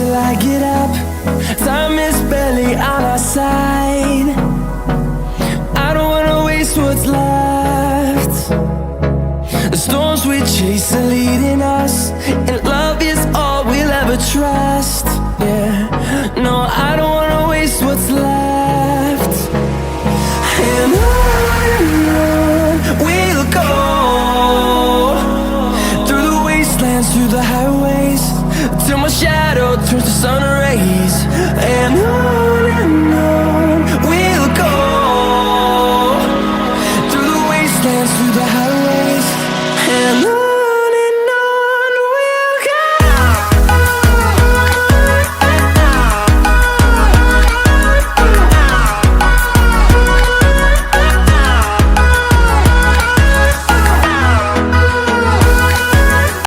till I get up. Time is barely on our side. I don't wanna waste what's left. The storms we chase are leading us, and love is all we'll ever trust. Yeah, no, I don't wanna waste what's left. And on we'll go, through the wastelands, through the highways, till my shadow turns to sun rays.